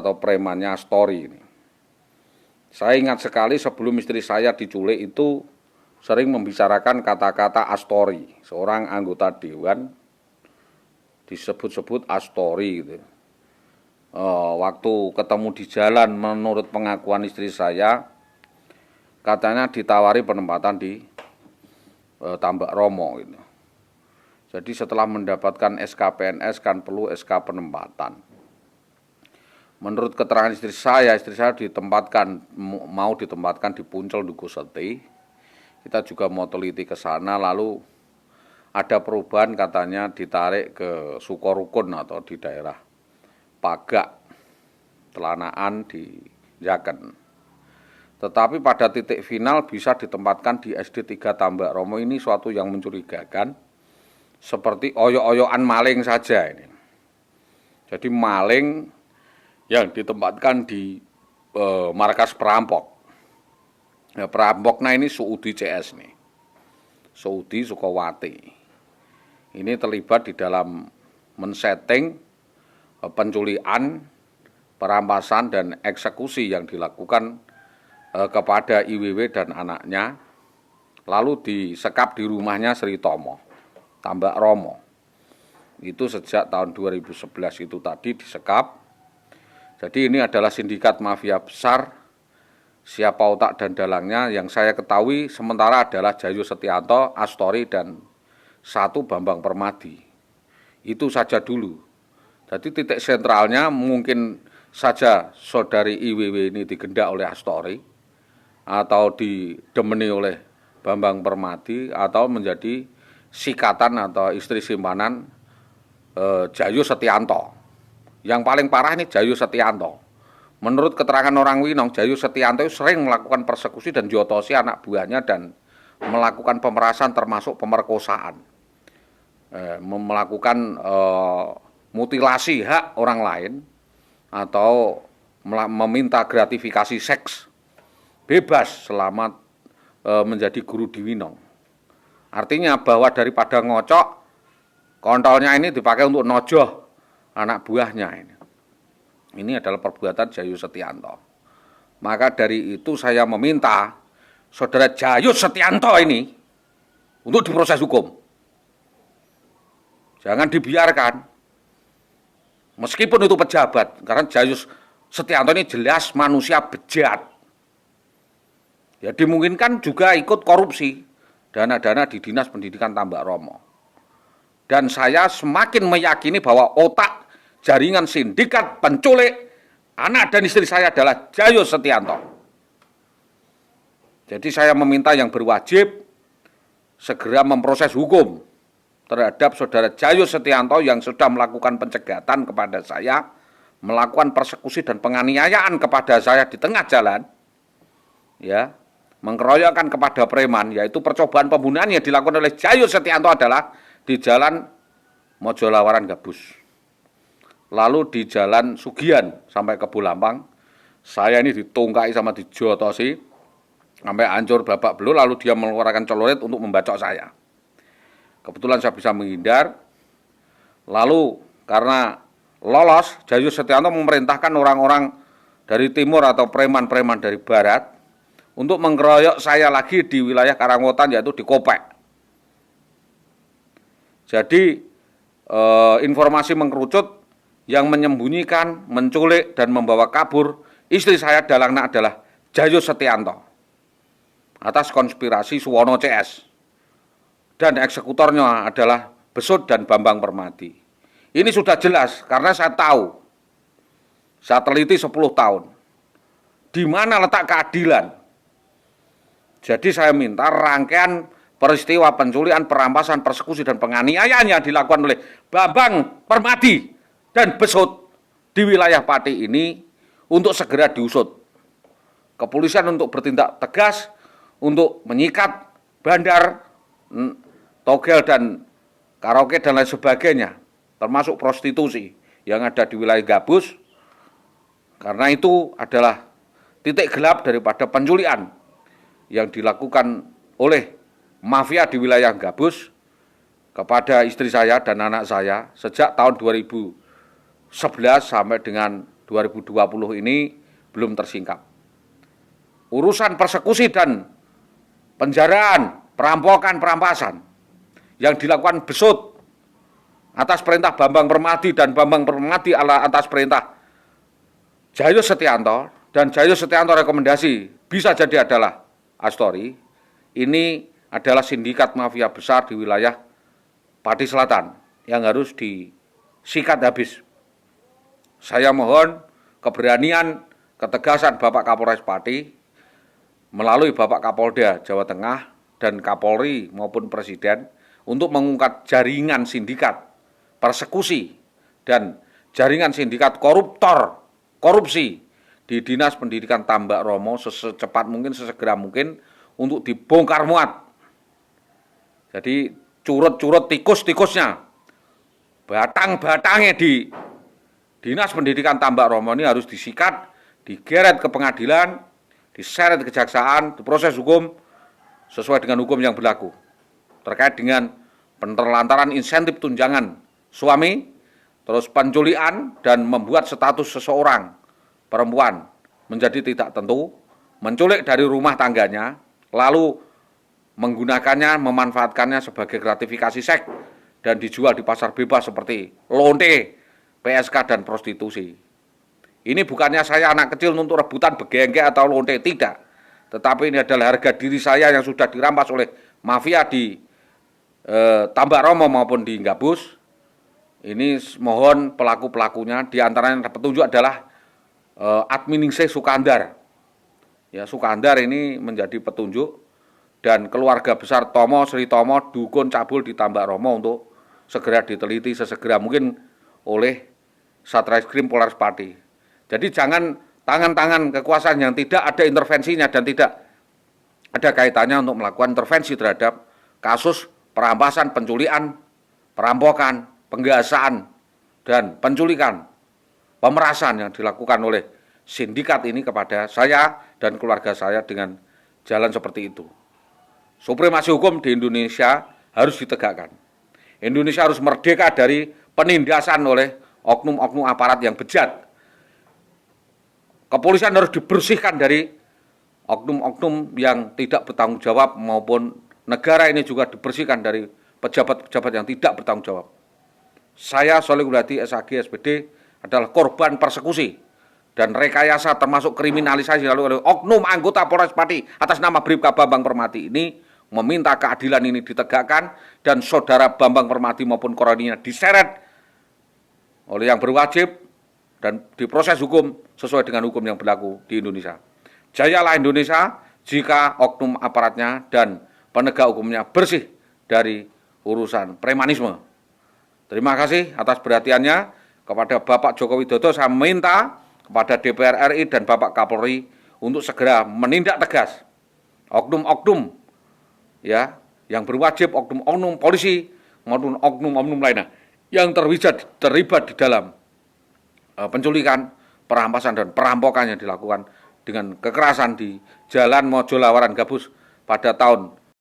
atau premannya Astori ini. Saya ingat sekali sebelum istri saya diculik itu sering membicarakan kata-kata Astori, seorang anggota dewan disebut-sebut Astori gitu. Waktu ketemu di jalan, menurut pengakuan istri saya, katanya ditawari penempatan di Tambak Romo gitu. Jadi setelah mendapatkan SK PNS kan perlu SK penempatan. Menurut keterangan istri saya mau ditempatkan di Puncel Duku Seti. Kita juga mau teliti ke sana, lalu ada perubahan katanya ditarik ke Sukorukun atau di daerah Pagak, Telanaan di Jaken. Tetapi pada titik final bisa ditempatkan di SD 3 Tambak Romo. Ini suatu yang mencurigakan. Seperti oyok-oyokan maling saja ini. Jadi maling yang ditempatkan di markas perampok. Ya, perampoknya ini Suudi CS nih. Suudi Sukowati. Ini terlibat di dalam men-setting penculikan, perampasan dan eksekusi yang dilakukan kepada IWW dan anaknya. Lalu disekap di rumahnya Sri Tomo, Tambak Romo. Itu sejak tahun 2011 itu tadi disekap. Jadi ini adalah sindikat mafia besar. Siapa otak dan dalangnya yang saya ketahui sementara adalah Jayo Setianto, Astori, dan satu Bambang Permadi. Itu saja dulu. Jadi titik sentralnya mungkin saja saudari IWW ini digendak oleh Astori, atau didemeni oleh Bambang Permadi, atau menjadi sikatan atau istri simpanan Jayo Setianto. Yang paling parah ini Jayo Setianto. Menurut keterangan orang Winong, Jayo Setianto sering melakukan persekusi dan jotosi anak buahnya dan melakukan pemerasan termasuk pemerkosaan, melakukan mutilasi hak orang lain atau meminta gratifikasi seks bebas selama menjadi guru di Winong. Artinya bahwa daripada ngocok, kontolnya ini dipakai untuk nojoh anak buahnya ini. Ini adalah perbuatan Jayo Setianto. Maka dari itu saya meminta saudara Jayo Setianto ini untuk diproses hukum. Jangan dibiarkan. Meskipun itu pejabat, karena Jayo Setianto ini jelas manusia bejat. Ya dimungkinkan juga ikut korupsi dana-dana di Dinas Pendidikan Tambak Romo. Dan saya semakin meyakini bahwa otak jaringan sindikat penculik anak dan istri saya adalah Jayo Setianto. Jadi saya meminta yang berwajib segera memproses hukum terhadap saudara Jayo Setianto yang sudah melakukan pencegatan kepada saya, melakukan persekusi dan penganiayaan kepada saya di tengah jalan, ya, mengkeroyokkan kepada preman, yaitu percobaan pembunuhan yang dilakukan oleh Jayo Setianto adalah di jalan Mojolawaran Gabus. Lalu di jalan Sugian sampai ke Bulampang, saya ini ditungkai sama dijotosi sampai hancur babak belur, lalu dia mengeluarkan celurit untuk membacok saya. Kebetulan saya bisa menghindar. Lalu karena lolos, Jayo Setianto memerintahkan orang-orang dari timur atau preman-preman dari barat untuk mengkeroyok saya lagi di wilayah Karangwotan, yaitu di Kopek. Jadi informasi mengkerucut yang menyembunyikan, menculik, dan membawa kabur istri saya dalangna adalah Jayo Setianto atas konspirasi Suwono CS. Dan eksekutornya adalah Besut dan Bambang Permadi. Ini sudah jelas karena saya tahu, saya teliti 10 tahun, di mana letak keadilan. Jadi saya minta rangkaian peristiwa penculikan, perampasan, persekusi, dan penganiayaan yang dilakukan oleh Bambang Permadi dan Besut di wilayah Pati ini untuk segera diusut. Kepolisian untuk bertindak tegas, untuk menyikat bandar, togel, dan karaoke, dan lain sebagainya, termasuk prostitusi yang ada di wilayah Gabus, karena itu adalah titik gelap daripada penculikan yang dilakukan oleh mafia di wilayah Gabus kepada istri saya dan anak saya sejak tahun 2011 sampai dengan 2020 ini belum tersingkap. Urusan persekusi dan penjaraan, perampokan, perampasan yang dilakukan Besut atas perintah Bambang Permadi dan Bambang Permadi atas perintah Djajus Setianto, dan Djajus Setianto rekomendasi bisa jadi adalah Astori. Ini adalah sindikat mafia besar di wilayah Pati Selatan yang harus disikat habis. Saya mohon keberanian, ketegasan Bapak Kapolres Pati melalui Bapak Kapolda Jawa Tengah dan Kapolri maupun Presiden untuk mengungkap jaringan sindikat persekusi dan jaringan sindikat korupsi di Dinas Pendidikan Tambak Romo secepat mungkin, sesegera mungkin untuk dibongkar muat. Jadi curut-curut tikus-tikusnya, batang-batangnya di Dinas Pendidikan Tambak Romo ini harus disikat, digeret ke pengadilan, diseret kejaksaan, diproses hukum sesuai dengan hukum yang berlaku terkait dengan penelantaran insentif tunjangan suami, terus penculikan dan membuat status seseorang perempuan menjadi tidak tentu, menculik dari rumah tangganya, lalu menggunakannya, memanfaatkannya sebagai gratifikasi seks dan dijual di pasar bebas seperti lonte, PSK dan prostitusi. Ini bukannya saya anak kecil untuk rebutan begengke atau lonte, tidak. Tetapi ini adalah harga diri saya yang sudah dirampas oleh mafia di Tambak Romo maupun di Gabus. Ini mohon pelaku-pelakunya, diantaranya petunjuk adalah Adminingsih Sukandar. Ya, Sukandar ini menjadi petunjuk dan keluarga besar Tomo, Sri Tomo, Dukun Cabul di Tambak Romo untuk segera diteliti sesegera mungkin oleh Satreskrim Polres Pati. Jadi jangan tangan-tangan kekuasaan yang tidak ada intervensinya dan tidak ada kaitannya untuk melakukan intervensi terhadap kasus perampasan, penculikan, perampokan, penggasaan, dan penculikan, pemerasan yang dilakukan oleh sindikat ini kepada saya dan keluarga saya dengan jalan seperti itu. Supremasi hukum di Indonesia harus ditegakkan. Indonesia harus merdeka dari penindasan oleh oknum-oknum aparat yang bejat. Kepolisian harus dibersihkan dari oknum-oknum yang tidak bertanggung jawab maupun negara ini juga dibersihkan dari pejabat-pejabat yang tidak bertanggung jawab. Saya Sholihul Hadi SAG SPD adalah korban persekusi dan rekayasa termasuk kriminalisasi lalu oleh oknum anggota Polres Pati atas nama Bribka Bambang Permadi ini meminta keadilan ini ditegakkan dan saudara Bambang Permadi maupun koroninya diseret oleh yang berwajib dan diproses hukum sesuai dengan hukum yang berlaku di Indonesia. Jayalah Indonesia jika oknum aparatnya dan penegak hukumnya bersih dari urusan premanisme. Terima kasih atas perhatiannya. Kepada Bapak Joko Widodo saya meminta kepada DPR RI dan Bapak Kapolri untuk segera menindak tegas oknum-oknum ya yang berwajib, oknum-oknum polisi maupun oknum-oknum lainnya yang terlibat di dalam penculikan, perampasan dan perampokan yang dilakukan dengan kekerasan di Jalan Mojolawaran Gabus pada tahun